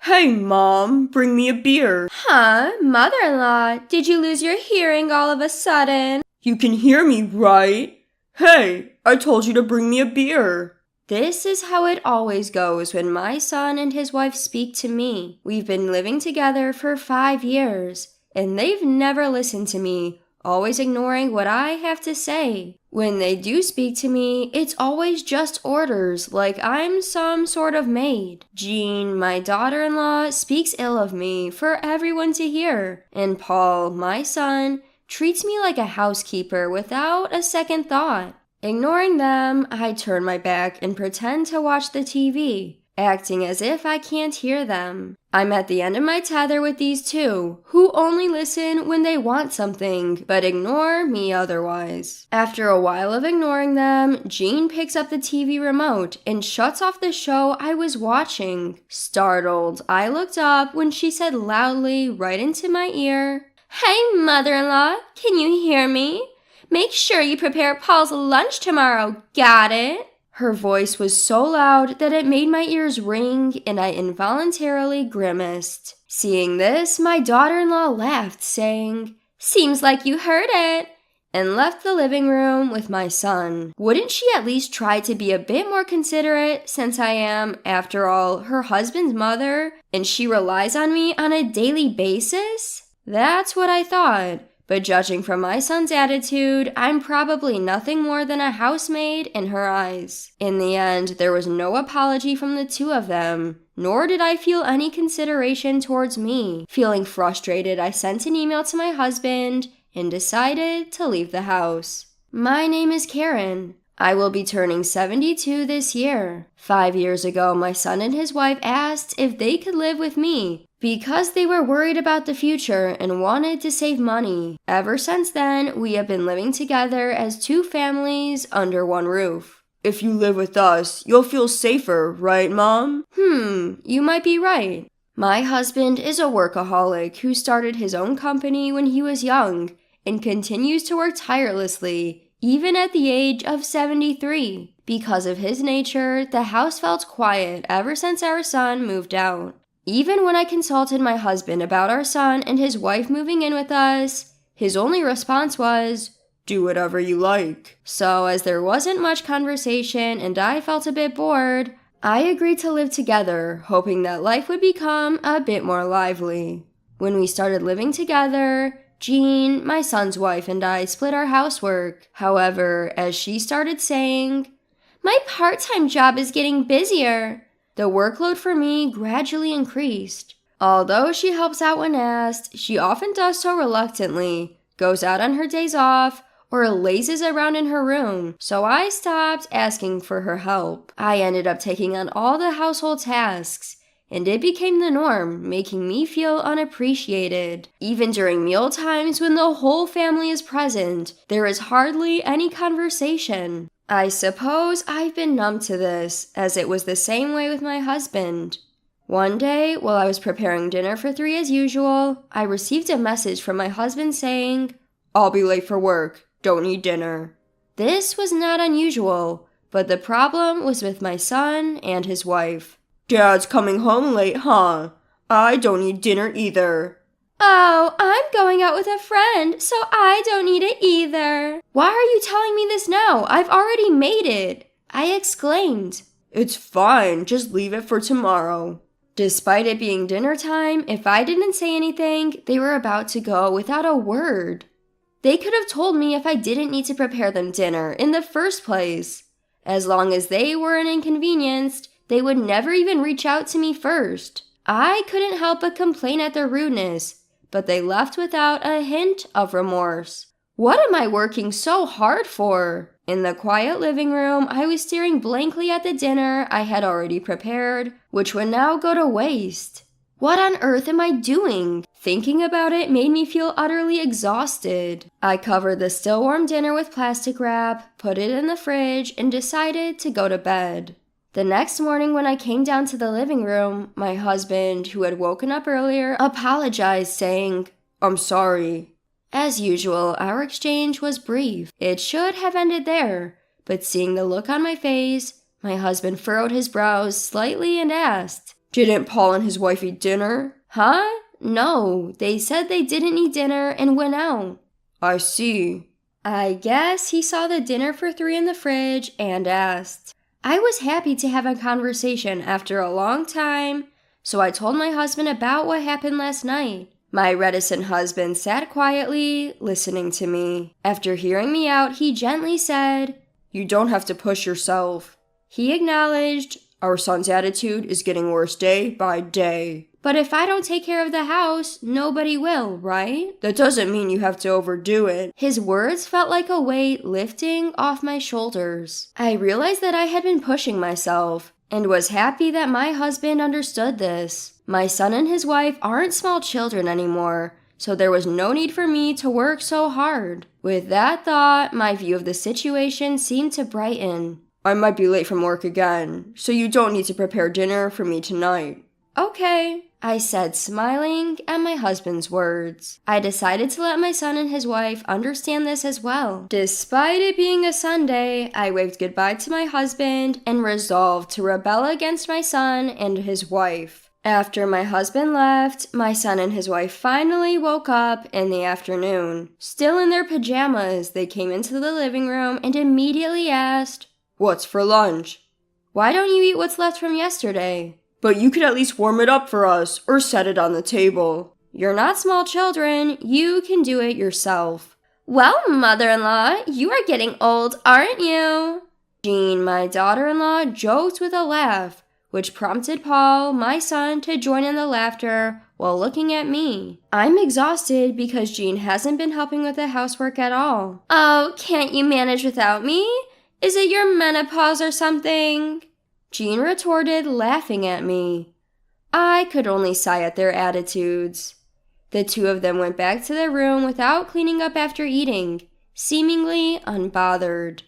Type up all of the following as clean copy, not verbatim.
Hey, Mom, bring me a beer. Huh? Mother-in-law, did you lose your hearing all of a sudden? You can hear me, right? Hey, I told you to bring me a beer. This is how it always goes when my son and his wife speak to me. We've been living together for 5 years, and they've never listened to me, always ignoring what I have to say. When they do speak to me, it's always just orders, like I'm some sort of maid. Jean, my daughter-in-law, speaks ill of me for everyone to hear, and Paul, my son, treats me like a housekeeper without a second thought. Ignoring them, I turn my back and pretend to watch the TV, acting as if I can't hear them. I'm at the end of my tether with these two, who only listen when they want something, but ignore me otherwise. After a while of ignoring them, Jean picks up the TV remote and shuts off the show I was watching. Startled, I looked up when she said loudly right into my ear, "Hey, mother-in-law, can you hear me? Make sure you prepare Paul's lunch tomorrow, got it?" Her voice was so loud that it made my ears ring and I involuntarily grimaced. Seeing this, my daughter-in-law laughed, saying, "Seems like you heard it," and left the living room with my son. Wouldn't she at least try to be a bit more considerate, since I am, after all, her husband's mother, and she relies on me on a daily basis? That's what I thought. But judging from my son's attitude, I'm probably nothing more than a housemaid in her eyes. In the end, there was no apology from the two of them, nor did I feel any consideration towards me. Feeling frustrated, I sent an email to my husband and decided to leave the house. My name is Karen. I will be turning 72 this year. 5 years ago, my son and his wife asked if they could live with me, because they were worried about the future and wanted to save money. Ever since then, we have been living together as two families under one roof. If you live with us, you'll feel safer, right, Mom? You might be right. My husband is a workaholic who started his own company when he was young and continues to work tirelessly, even at the age of 73. Because of his nature, the house felt quiet ever since our son moved out. Even when I consulted my husband about our son and his wife moving in with us, his only response was, "Do whatever you like." So as there wasn't much conversation and I felt a bit bored, I agreed to live together, hoping that life would become a bit more lively. When we started living together, Jean, my son's wife, and I split our housework. However, as she started saying, "My part-time job is getting busier," the workload for me gradually increased. Although she helps out when asked, she often does so reluctantly, goes out on her days off, or lazes around in her room, so I stopped asking for her help. I ended up taking on all the household tasks, and it became the norm, making me feel unappreciated. Even during meal times when the whole family is present, there is hardly any conversation. I suppose I've been numb to this, as it was the same way with my husband. One day, while I was preparing dinner for 3 as usual, I received a message from my husband saying, "I'll be late for work. Don't eat dinner." This was not unusual, but the problem was with my son and his wife. "Dad's coming home late, huh? I don't eat dinner either." "Oh, I'm going out with a friend, so I don't need it either." "Why are you telling me this now? I've already made it," I exclaimed. "It's fine, just leave it for tomorrow." Despite it being dinner time, if I didn't say anything, they were about to go without a word. They could have told me if I didn't need to prepare them dinner in the first place. As long as they weren't inconvenienced, they would never even reach out to me first. I couldn't help but complain at their rudeness, but they left without a hint of remorse. What am I working so hard for? In the quiet living room, I was staring blankly at the dinner I had already prepared, which would now go to waste. What on earth am I doing? Thinking about it made me feel utterly exhausted. I covered the still warm dinner with plastic wrap, put it in the fridge, and decided to go to bed. The next morning when I came down to the living room, my husband, who had woken up earlier, apologized, saying, "I'm sorry." As usual, our exchange was brief. It should have ended there, but seeing the look on my face, my husband furrowed his brows slightly and asked, Didn't Paul and his wife eat dinner? Huh? No, they said they didn't eat dinner and went out. I see. I guess he saw the dinner for 3 in the fridge and asked. I was happy to have a conversation after a long time, so I told my husband about what happened last night. My reticent husband sat quietly, listening to me. After hearing me out, he gently said, You don't have to push yourself. He acknowledged, Our son's attitude is getting worse day by day. But if I don't take care of the house, nobody will, right? That doesn't mean you have to overdo it. His words felt like a weight lifting off my shoulders. I realized that I had been pushing myself, and was happy that my husband understood this. My son and his wife aren't small children anymore, so there was no need for me to work so hard. With that thought, my view of the situation seemed to brighten. I might be late from work again, so you don't need to prepare dinner for me tonight. Okay, I said, smiling at my husband's words. I decided to let my son and his wife understand this as well. Despite it being a Sunday, I waved goodbye to my husband and resolved to rebel against my son and his wife. After my husband left, my son and his wife finally woke up in the afternoon. Still in their pajamas, they came into the living room and immediately asked, What's for lunch? Why don't you eat what's left from yesterday? But you could at least warm it up for us, or set it on the table. You're not small children, you can do it yourself. Well, mother-in-law, you are getting old, aren't you? Jean, my daughter-in-law, joked with a laugh, which prompted Paul, my son, to join in the laughter while looking at me. I'm exhausted because Jean hasn't been helping with the housework at all. Oh, can't you manage without me? Is it your menopause or something? Jean retorted, laughing at me. I could only sigh at their attitudes. The two of them went back to their room without cleaning up after eating, seemingly unbothered.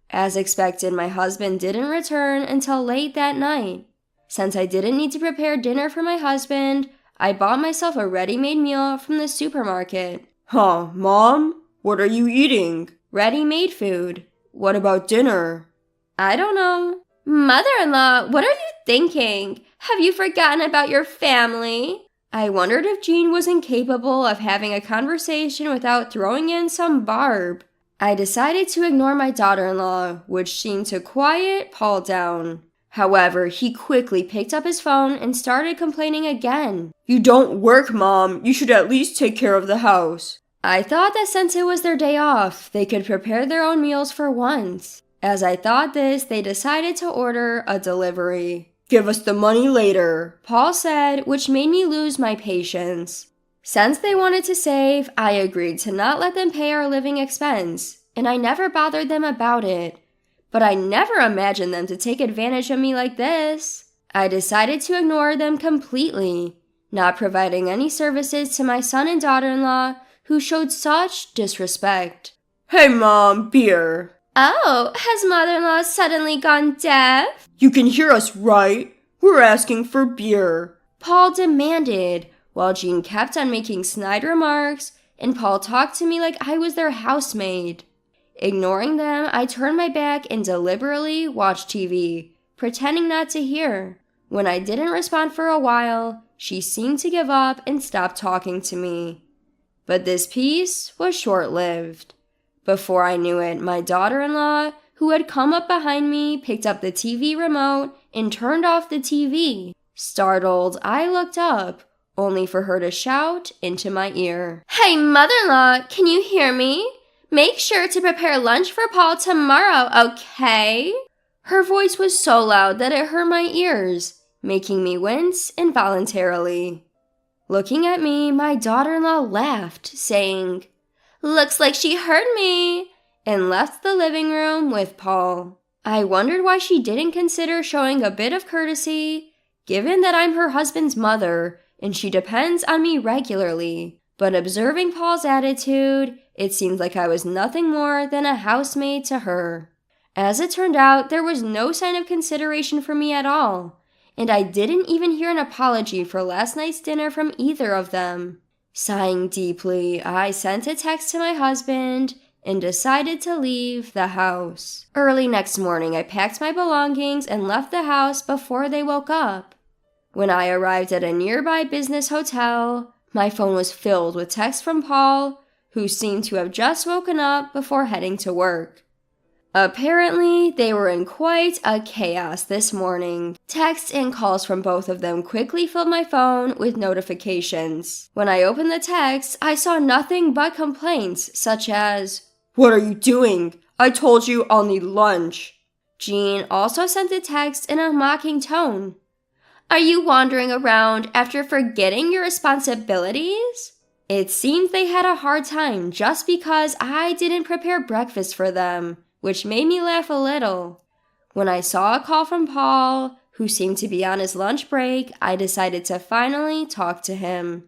As expected, my husband didn't return until late that night. Since I didn't need to prepare dinner for my husband, I bought myself a ready-made meal from the supermarket. Huh, Mom? What are you eating? Ready-made food. What about dinner? I don't know. Mother-in-law, what are you thinking? Have you forgotten about your family? I wondered if Jean was incapable of having a conversation without throwing in some barb. I decided to ignore my daughter-in-law, which seemed to quiet Paul down. However, he quickly picked up his phone and started complaining again. You don't work, Mom. You should at least take care of the house. I thought that since it was their day off, they could prepare their own meals for once. As I thought this, they decided to order a delivery. Give us the money later, Paul said, which made me lose my patience. Since they wanted to save, I agreed to not let them pay our living expense, and I never bothered them about it. But I never imagined them to take advantage of me like this. I decided to ignore them completely, not providing any services to my son and daughter-in-law who showed such disrespect. Hey, Mom, beer. Oh, has mother-in-law suddenly gone deaf? You can hear us, right? We're asking for beer, Paul demanded, while Jean kept on making snide remarks, and Paul talked to me like I was their housemaid. Ignoring them, I turned my back and deliberately watched TV, pretending not to hear. When I didn't respond for a while, she seemed to give up and stop talking to me. But this peace was short-lived. Before I knew it, my daughter-in-law, who had come up behind me, picked up the TV remote and turned off the TV. Startled, I looked up, only for her to shout into my ear. Hey, mother-in-law, can you hear me? Make sure to prepare lunch for Paul tomorrow, okay? Her voice was so loud that it hurt my ears, making me wince involuntarily. Looking at me, my daughter-in-law laughed, saying, Looks like she heard me, and left the living room with Paul. I wondered why she didn't consider showing a bit of courtesy, given that I'm her husband's mother and she depends on me regularly. But observing Paul's attitude, it seemed like I was nothing more than a housemaid to her. As it turned out, there was no sign of consideration for me at all, and I didn't even hear an apology for last night's dinner from either of them. Sighing deeply, I sent a text to my husband and decided to leave the house. Early next morning, I packed my belongings and left the house before they woke up. When I arrived at a nearby business hotel, my phone was filled with texts from Paul, who seemed to have just woken up before heading to work. Apparently, they were in quite a chaos this morning. Texts and calls from both of them quickly filled my phone with notifications. When I opened the text, I saw nothing but complaints, such as, "What are you doing? I told you I'll need lunch." Jean also sent a text in a mocking tone. "Are you wandering around after forgetting your responsibilities?" It seemed they had a hard time just because I didn't prepare breakfast for them, which made me laugh a little. When I saw a call from Paul, who seemed to be on his lunch break, I decided to finally talk to him.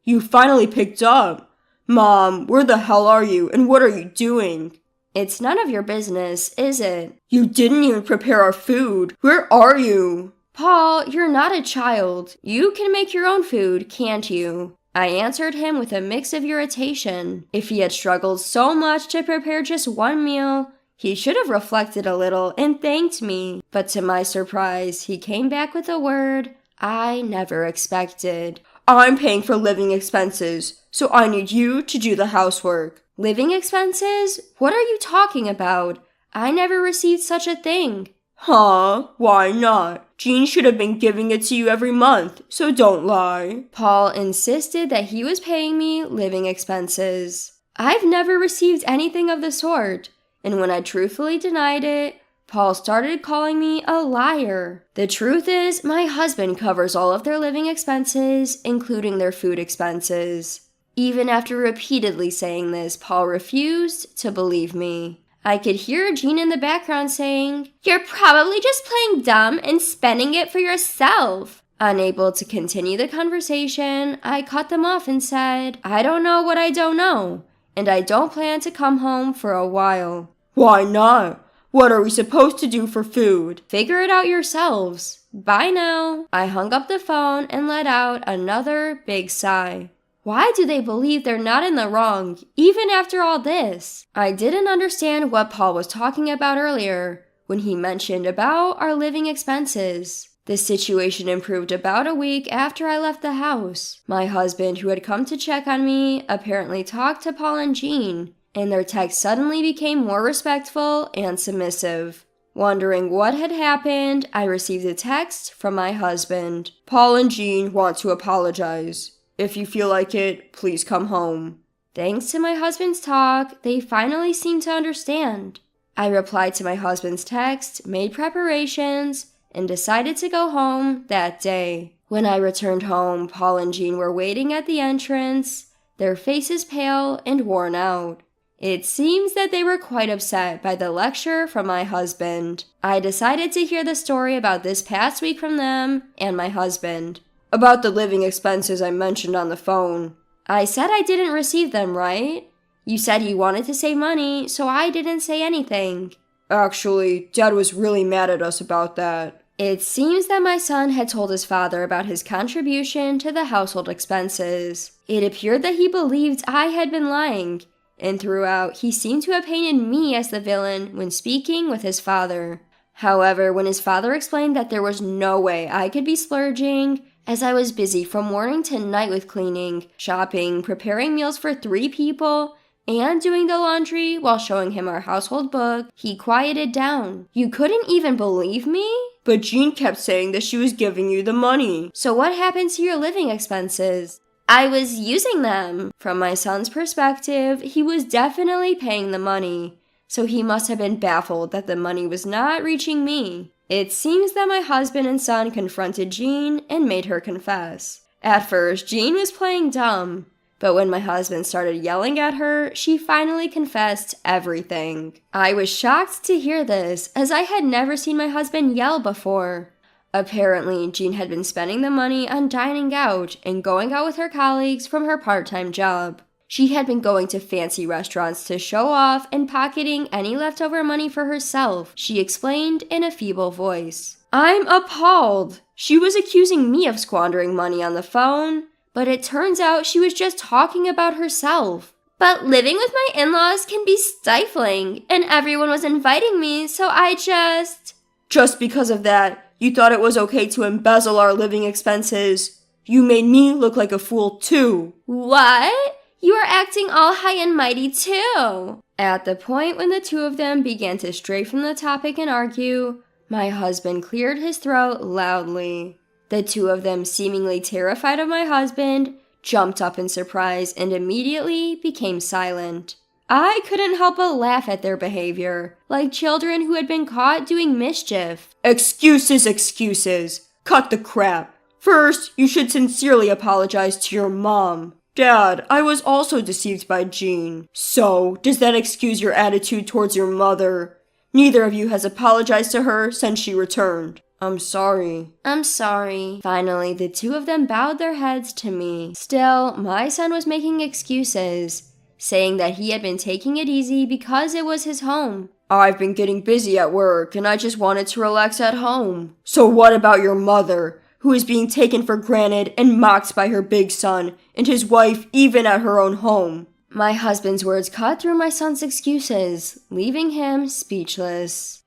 "You finally picked up. Mom, where the hell are you and what are you doing?" "It's none of your business, is it?" "You didn't even prepare our food. Where are you?" "Paul, you're not a child. You can make your own food, can't you?" I answered him with a mix of irritation. If he had struggled so much to prepare just one meal, he should have reflected a little and thanked me. But to my surprise, he came back with a word I never expected. "I'm paying for living expenses, so I need you to do the housework." "Living expenses? What are you talking about? I never received such a thing." "Huh? Why not? Jean should have been giving it to you every month, so don't lie." Paul insisted that he was paying me living expenses. I've never received anything of the sort. And when I truthfully denied it, Paul started calling me a liar. The truth is, my husband covers all of their living expenses, including their food expenses. Even after repeatedly saying this, Paul refused to believe me. I could hear Jean in the background saying, "You're probably just playing dumb and spending it for yourself." Unable to continue the conversation, I cut them off and said, "I don't know what I don't know, and I don't plan to come home for a while." "Why not? What are we supposed to do for food?" "Figure it out yourselves. Bye now." I hung up the phone and let out another big sigh. Why do they believe they're not in the wrong, even after all this? I didn't understand what Paul was talking about earlier when he mentioned about our living expenses. The situation improved about a week after I left the house. My husband, who had come to check on me, apparently talked to Paul and Jean, and their text suddenly became more respectful and submissive. Wondering what had happened, I received a text from my husband. "Paul and Jean want to apologize. If you feel like it, please come home." Thanks to my husband's talk, they finally seemed to understand. I replied to my husband's text, made preparations, and decided to go home that day. When I returned home, Paul and Jean were waiting at the entrance, their faces pale and worn out. It seems that they were quite upset by the lecture from my husband. I decided to hear the story about this past week from them and my husband. "About the living expenses I mentioned on the phone." "I said I didn't receive them, right? You said you wanted to save money, so I didn't say anything." "Actually, Dad was really mad at us about that." It seems that my son had told his father about his contribution to the household expenses. It appeared that he believed I had been lying, and throughout he seemed to have painted me as the villain when speaking with his father. However, when his father explained that there was no way I could be splurging, as I was busy from morning to night with cleaning, shopping, preparing meals for 3 people, and doing the laundry while showing him our household book, he quieted down. "You couldn't even believe me?" "But Jean kept saying that she was giving you the money." "So what happened to your living expenses?" "I was using them." From my son's perspective, he was definitely paying the money, so he must have been baffled that the money was not reaching me. It seems that my husband and son confronted Jean and made her confess. At first, Jean was playing dumb, but when my husband started yelling at her, she finally confessed everything. I was shocked to hear this, as I had never seen my husband yell before. Apparently, Jean had been spending the money on dining out and going out with her colleagues from her part-time job. She had been going to fancy restaurants to show off and pocketing any leftover money for herself, she explained in a feeble voice. I'm appalled. She was accusing me of squandering money on the phone, but it turns out she was just talking about herself. But living with my in-laws can be stifling, and everyone was inviting me, so I just... Just because of that, You thought it was okay to embezzle our living expenses. You made me look like a fool too. What? You are acting all high and mighty too. At the point when the two of them began to stray from the topic and argue, my husband cleared his throat loudly. The two of them, seemingly terrified of my husband, jumped up in surprise and immediately became silent. I couldn't help but laugh at their behavior, like children who had been caught doing mischief. Excuses, excuses. Cut the crap. First, you should sincerely apologize to your mom. Dad, I was also deceived by Jean. So, does that excuse your attitude towards your mother? Neither of you has apologized to her since she returned. I'm sorry. I'm sorry. Finally, the two of them bowed their heads to me. Still, my son was making excuses, saying that he had been taking it easy because it was his home. I've been getting busy at work and I just wanted to relax at home. So what about your mother, who is being taken for granted and mocked by her big son and his wife even at her own home? My husband's words cut through my son's excuses, leaving him speechless.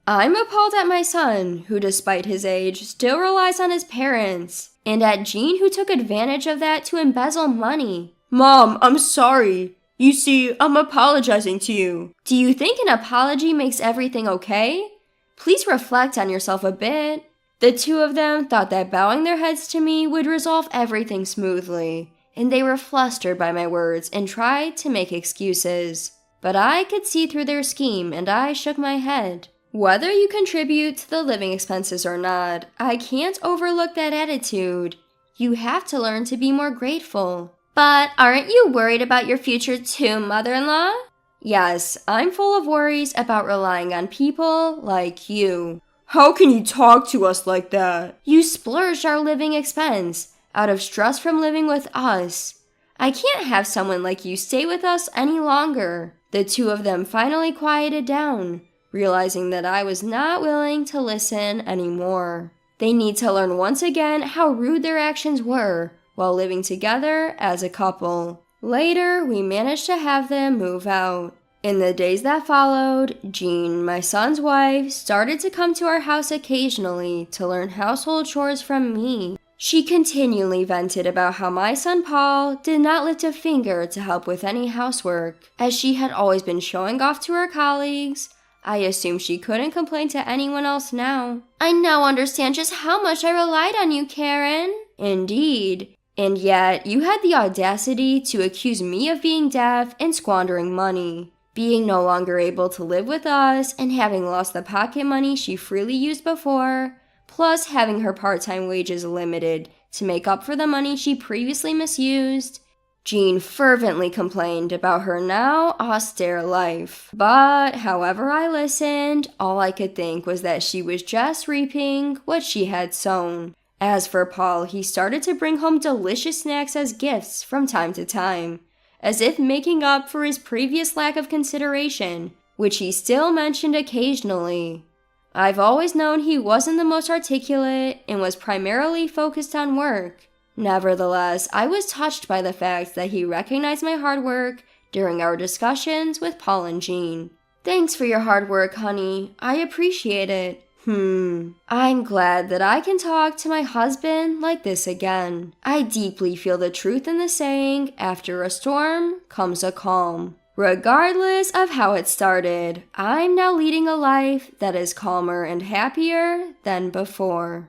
I'm appalled at my son, who despite his age, still relies on his parents, and at Jean, who took advantage of that to embezzle money. Mom, I'm sorry. You see, I'm apologizing to you. Do you think an apology makes everything okay? Please reflect on yourself a bit. The two of them thought that bowing their heads to me would resolve everything smoothly, and they were flustered by my words and tried to make excuses. But I could see through their scheme, and I shook my head. Whether you contribute to the living expenses or not, I can't overlook that attitude. You have to learn to be more grateful. But aren't you worried about your future too, mother-in-law? Yes, I'm full of worries about relying on people like you. How can you talk to us like that? You splurged our living expense out of stress from living with us. I can't have someone like you stay with us any longer. The two of them finally quieted down, realizing that I was not willing to listen anymore. They need to learn once again how rude their actions were while living together as a couple. Later, we managed to have them move out. In the days that followed, Jean, my son's wife, started to come to our house occasionally to learn household chores from me. She continually vented about how my son Paul did not lift a finger to help with any housework. As she had always been showing off to her colleagues, I assumed she couldn't complain to anyone else now. I now understand just how much I relied on you, Karen. Indeed. And yet, you had the audacity to accuse me of being deaf and squandering money. Being no longer able to live with us and having lost the pocket money she freely used before, plus having her part-time wages limited to make up for the money she previously misused, Jean fervently complained about her now austere life. But however I listened, all I could think was that she was just reaping what she had sown. As for Paul, he started to bring home delicious snacks as gifts from time to time, as if making up for his previous lack of consideration, which he still mentioned occasionally. I've always known he wasn't the most articulate and was primarily focused on work. Nevertheless, I was touched by the fact that he recognized my hard work during our discussions with Paul and Jean. Thanks for your hard work, honey. I appreciate it. I'm glad that I can talk to my husband like this again. I deeply feel the truth in the saying, after a storm comes a calm. Regardless of how it started, I'm now leading a life that is calmer and happier than before.